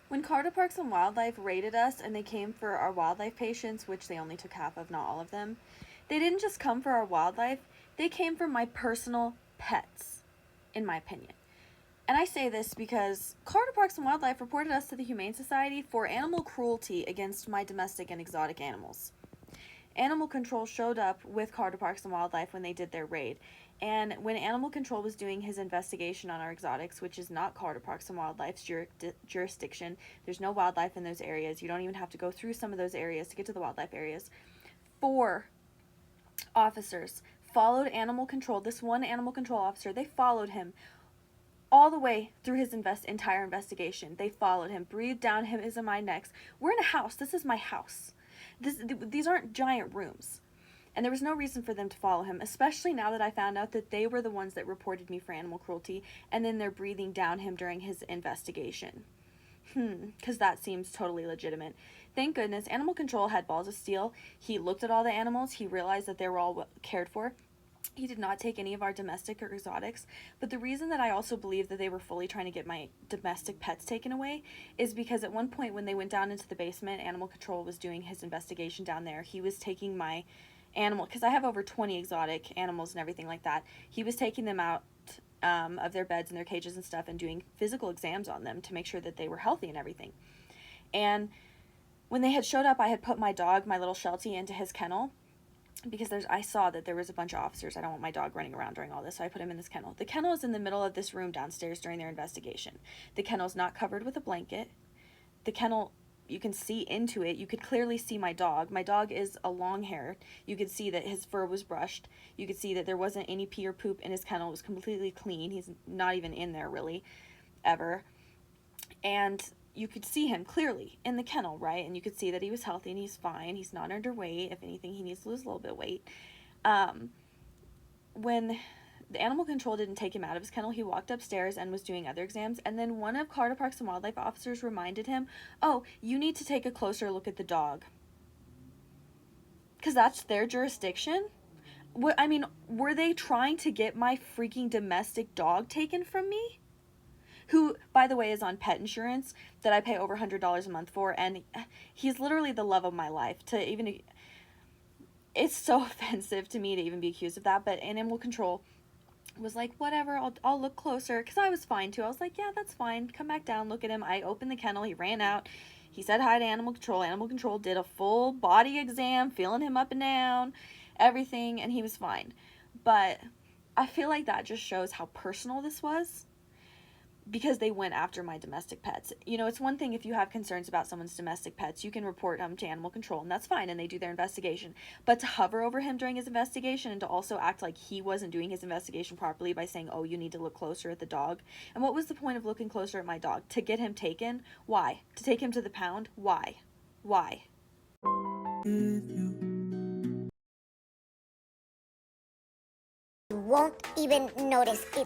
When Carter Parks and Wildlife raided us and they came for our wildlife patients, which they only took half of, not all of them, they didn't just come for our wildlife, they came for my personal pets, in my opinion. And I say this because Carter Parks and Wildlife reported us to the Humane Society for animal cruelty against my domestic and exotic animals. Animal Control showed up with Carter Parks and Wildlife when they did their raid. And when Animal Control was doing his investigation on our exotics, which is not Carter Parks and Wildlife's jurisdiction, there's no wildlife in those areas. You don't even have to go through some of those areas to get to the wildlife areas. 4 officers followed Animal Control, this one Animal Control officer, they followed him all the way through his entire investigation. They followed him, breathed down his and my necks. We're in a house. This is my house. These aren't giant rooms. And there was no reason for them to follow him, especially now that I found out that they were the ones that reported me for animal cruelty, and then they're breathing down him during his investigation. Because that seems totally legitimate. Thank goodness Animal Control had balls of steel. He looked at all the animals. He realized that they were all cared for. He did not take any of our domestic or exotics, but the reason that I also believe that they were fully trying to get my domestic pets taken away is because at one point when they went down into the basement, Animal Control was doing his investigation down there. He was taking my animal, because I have over 20 exotic animals and everything like that. He was taking them out of their beds and their cages and stuff and doing physical exams on them to make sure that they were healthy and everything. And when they had showed up, I had put my dog, my little Sheltie, into his kennel because I saw that there was a bunch of officers. I don't want my dog running around during all this, so I put him in this kennel. The kennel is in the middle of this room downstairs during their investigation. The kennel's not covered with a blanket. The kennel, you can see into it. You could clearly see my dog. My dog is a long hair. You could see that his fur was brushed. You could see that there wasn't any pee or poop in his kennel. It was completely clean. He's not even in there really, ever. And you could see him clearly in the kennel, right? And you could see that he was healthy and he's fine. He's not underweight. If anything, he needs to lose a little bit of weight. When the Animal Control didn't take him out of his kennel, he walked upstairs and was doing other exams. And then one of Carter Parks and Wildlife officers reminded him, oh, you need to take a closer look at the dog. Because that's their jurisdiction. I mean, were they trying to get my freaking domestic dog taken from me? Who, by the way, is on pet insurance that I pay over $100 a month for, and he's literally the love of my life. It's so offensive to me to even be accused of that, but Animal Control was like, whatever, I'll look closer, because I was fine too. I was like, yeah, that's fine, come back down, look at him. I opened the kennel, he ran out, he said hi to Animal Control. Animal Control did a full body exam, feeling him up and down, everything, and he was fine. But I feel like that just shows how personal this was, because they went after my domestic pets. You know, it's one thing if you have concerns about someone's domestic pets, you can report them to Animal Control, and that's fine, and they do their investigation. But to hover over him during his investigation and to also act like he wasn't doing his investigation properly by saying, oh, you need to look closer at the dog. And what was the point of looking closer at my dog? To get him taken? Why? To take him to the pound? Why? Why? You won't even notice it.